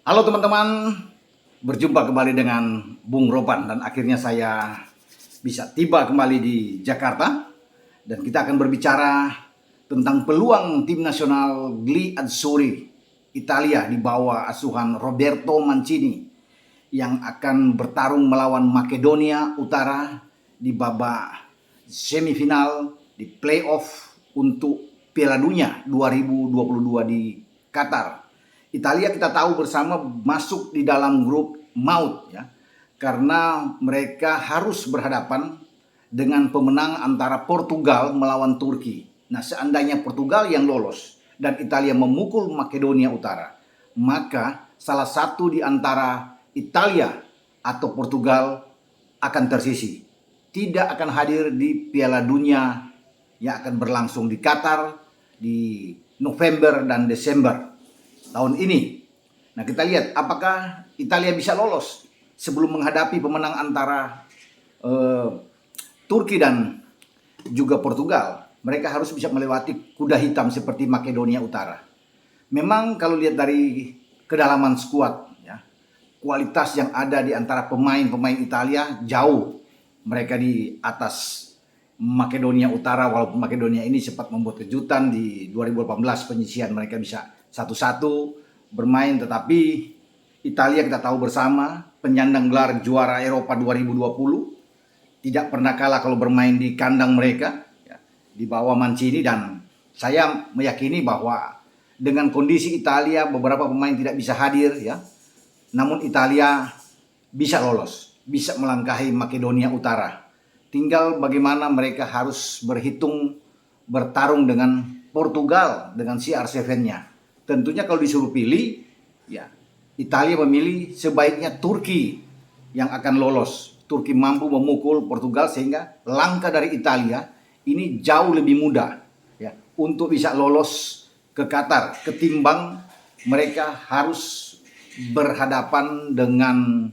Halo teman-teman, berjumpa kembali dengan Bung Ropan dan akhirnya saya bisa tiba kembali di Jakarta dan kita akan berbicara tentang peluang tim nasional Gli Azzurri Italia di bawah asuhan Roberto Mancini yang akan bertarung melawan Makedonia Utara di babak semifinal di playoff untuk Piala Dunia 2022 di Qatar. Italia kita tahu bersama masuk di dalam grup maut ya, karena mereka harus berhadapan dengan pemenang antara Portugal melawan Turki. Nah, seandainya Portugal yang lolos dan Italia memukul Makedonia Utara, maka salah satu di antara Italia atau Portugal akan tersisih. Tidak akan hadir di Piala Dunia yang akan berlangsung di Qatar di November dan Desember tahun ini. Nah, kita lihat apakah Italia bisa lolos sebelum menghadapi pemenang antara Turki dan juga Portugal. Mereka harus bisa melewati kuda hitam seperti Makedonia Utara. Memang kalau lihat dari kedalaman skuad, ya, kualitas yang ada di antara pemain-pemain Italia jauh mereka di atas Makedonia Utara, walaupun Makedonia ini sempat membuat kejutan di 2018 penyisihan mereka bisa 1-1 bermain, tetapi Italia kita tahu bersama penyandang gelar juara Eropa 2020 tidak pernah kalah kalau bermain di kandang mereka ya, di bawah Mancini, dan saya meyakini bahwa dengan kondisi Italia beberapa pemain tidak bisa hadir ya, namun Italia bisa lolos, bisa melangkahi Makedonia Utara. Tinggal bagaimana mereka harus bertarung dengan Portugal dengan CR7-nya. Tentunya kalau disuruh pilih, ya Italia memilih sebaiknya Turki yang akan lolos. Turki mampu memukul Portugal sehingga langkah dari Italia ini jauh lebih mudah ya untuk bisa lolos ke Qatar ketimbang mereka harus berhadapan dengan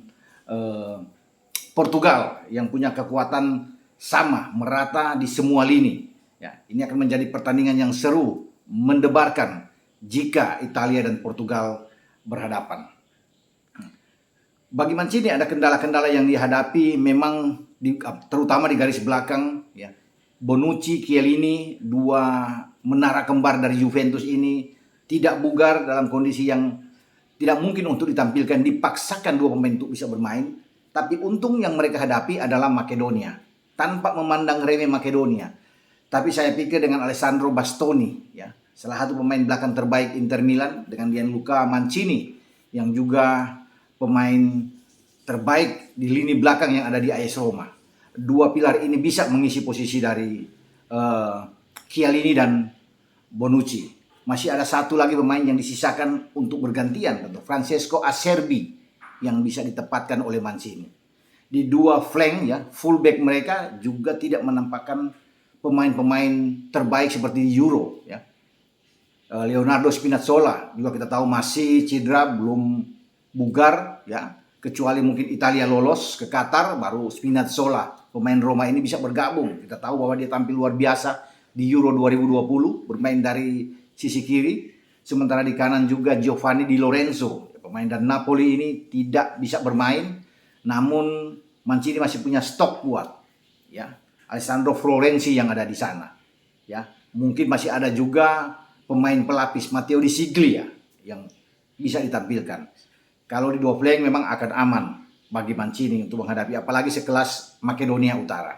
Portugal yang punya kekuatan sama merata di semua lini. Ya, ini akan menjadi pertandingan yang seru, mendebarkan jika Italia dan Portugal berhadapan. Bagi Mancini ada kendala-kendala yang dihadapi memang terutama di garis belakang ya. Bonucci, Chiellini, dua menara kembar dari Juventus ini tidak bugar dalam kondisi yang tidak mungkin untuk ditampilkan, dipaksakan dua pemain untuk bisa bermain. Tapi untung yang mereka hadapi adalah Makedonia, tanpa memandang remeh Makedonia. Tapi saya pikir dengan Alessandro Bastoni, ya, salah satu pemain belakang terbaik Inter Milan, dengan Gianluca Mancini, yang juga pemain terbaik di lini belakang yang ada di AS Roma. Dua pilar ini bisa mengisi posisi dari Chiellini dan Bonucci. Masih ada satu lagi pemain yang disisakan untuk bergantian, tentu Francesco Acerbi, yang bisa ditempatkan oleh Mancini. Di dua flank ya, fullback mereka juga tidak menampakkan pemain-pemain terbaik seperti di Euro ya. Leonardo Spinazzola juga kita tahu masih cedera, belum bugar ya. Kecuali mungkin Italia lolos ke Qatar, baru Spinazzola pemain Roma ini bisa bergabung. Kita tahu bahwa dia tampil luar biasa di Euro 2020, bermain dari sisi kiri. Sementara di kanan juga Giovanni Di Lorenzo, pemain dari Napoli ini tidak bisa bermain, namun Mancini masih punya stok kuat ya. Alessandro Florenzi yang ada di sana ya. Mungkin masih ada juga pemain pelapis Matteo Di Siglia yang bisa ditampilkan. Kalau di dua flank memang akan aman bagi Mancini untuk menghadapi apalagi sekelas Makedonia Utara.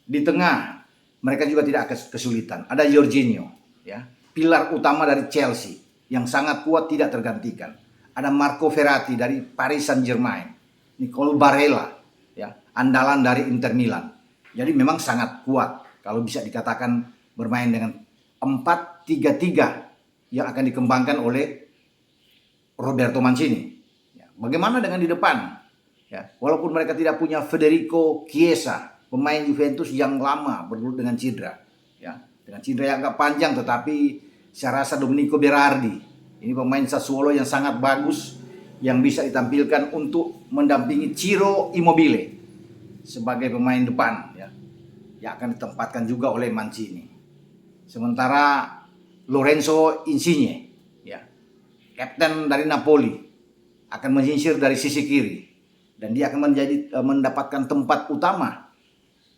Di tengah mereka juga tidak akan kesulitan. Ada Jorginho ya, pilar utama dari Chelsea yang sangat kuat, tidak tergantikan. Ada Marco Verratti dari Paris Saint-Germain, Nicolo Barella ya, andalan dari Inter Milan. Jadi memang sangat kuat kalau bisa dikatakan bermain dengan 4-3-3 yang akan dikembangkan oleh Roberto Mancini. Ya, bagaimana dengan di depan? Ya, walaupun mereka tidak punya Federico Chiesa, pemain Juventus yang lama bergelut dengan cedera, ya, dengan cedera yang agak panjang, tetapi saya rasa Domenico Berardi ini pemain Sassuolo yang sangat bagus yang bisa ditampilkan untuk mendampingi Ciro Immobile sebagai pemain depan ya, yang akan ditempatkan juga oleh Mancini. Sementara Lorenzo Insigne ya, kapten dari Napoli, akan menyisir dari sisi kiri dan dia akan mendapatkan tempat utama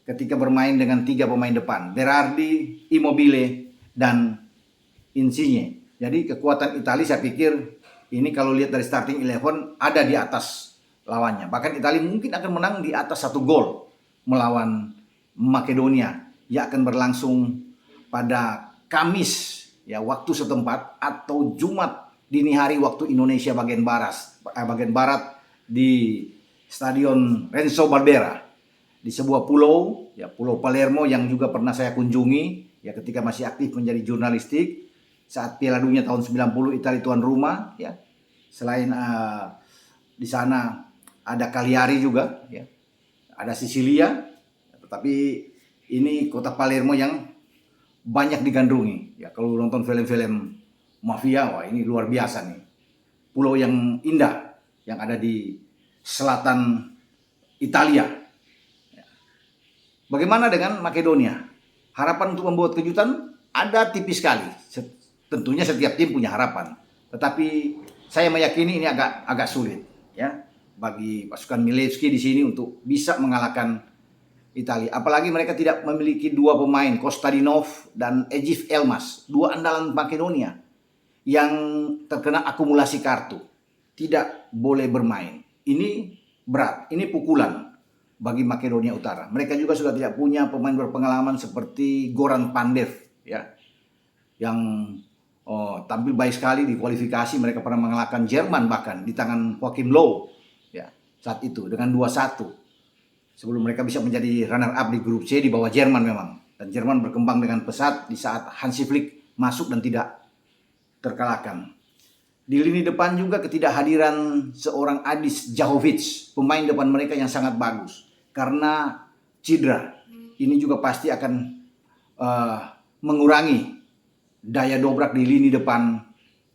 ketika bermain dengan 3 pemain depan, Berardi, Immobile, dan Insigne. Jadi kekuatan Italia saya pikir ini kalau lihat dari starting 11 ada di atas lawannya. Bahkan Italia mungkin akan menang di atas 1 gol melawan Makedonia yang akan berlangsung pada Kamis ya waktu setempat atau Jumat dini hari waktu Indonesia bagian barat di Stadion Renzo Barbera di sebuah pulau ya, Pulau Palermo yang juga pernah saya kunjungi ya ketika masih aktif menjadi jurnalistik saat Piala Dunia tahun 90 Italia tuan rumah ya. Selain di sana ada Cagliari juga ya. Ada Sisilia, tetapi ini kota Palermo yang banyak digandrungi. Ya, kalau nonton film-film mafia, wah ini luar biasa nih. Pulau yang indah yang ada di selatan Italia. Bagaimana dengan Makedonia? Harapan untuk membuat kejutan ada tipis sekali. Tentunya setiap tim punya harapan. Tetapi saya meyakini ini agak sulit ya bagi pasukan Milevski di sini untuk bisa mengalahkan Italia. Apalagi mereka tidak memiliki 2 pemain, Kostadinov dan Ejif Elmas, 2 andalan Makedonia yang terkena akumulasi kartu. Tidak boleh bermain. Ini berat, ini pukulan bagi Makedonia Utara. Mereka juga sudah tidak punya pemain berpengalaman seperti Goran Pandev ya. Yang tampil baik sekali di kualifikasi. Mereka pernah mengalahkan Jerman bahkan di tangan Joachim Low ya, saat itu dengan 2-1. Sebelum mereka bisa menjadi runner up di grup C di bawah Jerman memang. Dan Jerman berkembang dengan pesat di saat Hansi Flick masuk dan tidak terkalahkan. Di lini depan juga ketidakhadiran seorang Adis Jahovic, pemain depan mereka yang sangat bagus. Karena cedera, ini juga pasti akan mengurangi daya dobrak di lini depan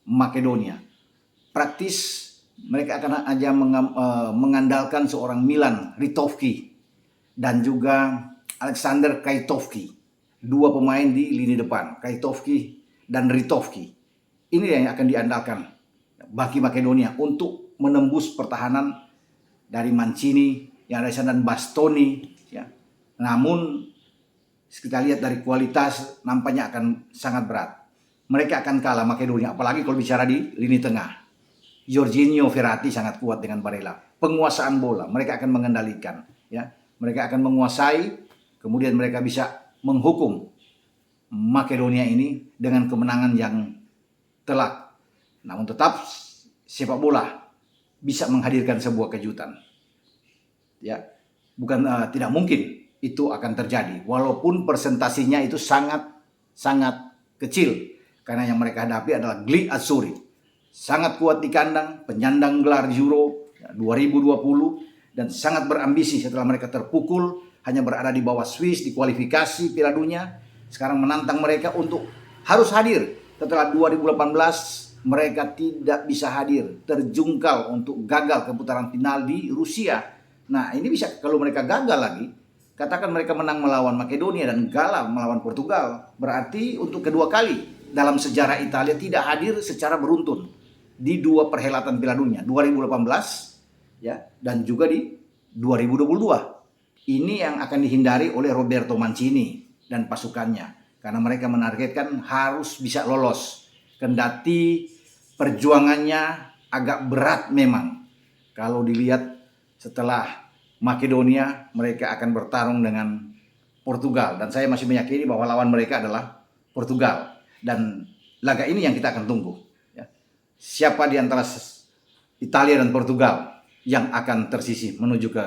Makedonia. Praktis mereka akan aja mengandalkan seorang Milan Ritovki dan juga Alexander Kaitovki. 2 pemain di lini depan, Kaitovki dan Ritovki. Ini yang akan diandalkan bagi Makedonia untuk menembus pertahanan dari Mancini yang ada di sana dan Bastoni ya. Namun kita lihat dari kualitas nampaknya akan sangat berat. Mereka akan kalah Makedonia, apalagi kalau bicara di lini tengah. Jorginho Verratti sangat kuat dengan Barella. Penguasaan bola, mereka akan mengendalikan ya. Mereka akan menguasai, kemudian mereka bisa menghukum Makedonia ini dengan kemenangan yang telak. Namun tetap sepak bola bisa menghadirkan sebuah kejutan. Ya, bukan tidak mungkin itu akan terjadi walaupun persentasinya itu sangat kecil karena yang mereka hadapi adalah Gli Azzurri. Sangat kuat di kandang, penyandang gelar Euro 2020 dan sangat berambisi setelah mereka terpukul hanya berada di bawah Swiss di kualifikasi Piala Dunia. Sekarang menantang mereka untuk harus hadir. Setelah 2018 mereka tidak bisa hadir, terjungkal untuk gagal ke putaran final di Rusia. Nah, ini bisa kalau mereka gagal lagi, katakan mereka menang melawan Makedonia dan gagal melawan Portugal, berarti untuk kedua kali dalam sejarah Italia tidak hadir secara beruntun di 2 perhelatan Piala Dunia, 2018 ya dan juga di 2022. Ini yang akan dihindari oleh Roberto Mancini dan pasukannya karena mereka menargetkan harus bisa lolos. Kendati perjuangannya agak berat memang. Kalau dilihat setelah Makedonia mereka akan bertarung dengan Portugal dan saya masih meyakini bahwa lawan mereka adalah Portugal dan laga ini yang kita akan tunggu. Siapa di antara Italia dan Portugal yang akan tersisih menuju ke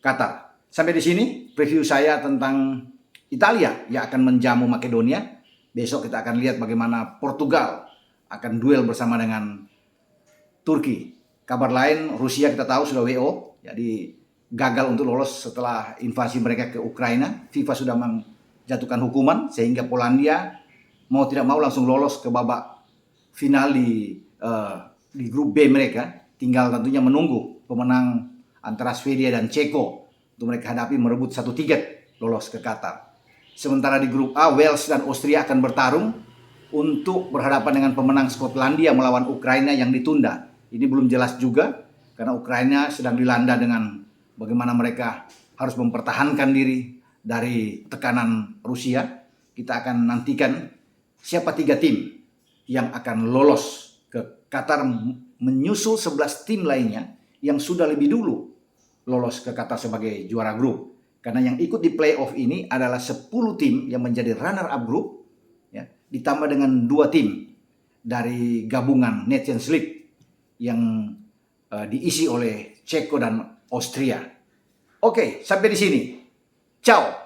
Qatar. Sampai di sini preview saya tentang Italia yang akan menjamu Makedonia. Besok kita akan lihat bagaimana Portugal akan duel bersama dengan Turki. Kabar lain, Rusia kita tahu sudah WO, jadi gagal untuk lolos setelah invasi mereka ke Ukraina. FIFA sudah menjatuhkan hukuman sehingga Polandia mau tidak mau langsung lolos ke babak final di grup B mereka. Tinggal tentunya menunggu pemenang antara Swedia dan Ceko untuk mereka hadapi merebut 1 tiket lolos ke Qatar. Sementara di grup A, Wales dan Austria akan bertarung untuk berhadapan dengan pemenang Skotlandia melawan Ukraina yang ditunda. Ini belum jelas juga karena Ukraina sedang dilanda dengan bagaimana mereka harus mempertahankan diri dari tekanan Rusia. Kita akan nantikan siapa 3 tim yang akan lolos ke Qatar, menyusul 11 tim lainnya yang sudah lebih dulu lolos ke Qatar sebagai juara grup. Karena yang ikut di playoff ini adalah 10 tim yang menjadi runner up grup, ya, ditambah dengan 2 tim dari gabungan Nations League yang diisi oleh Ceko dan Austria. Oke, sampai di sini. Ciao.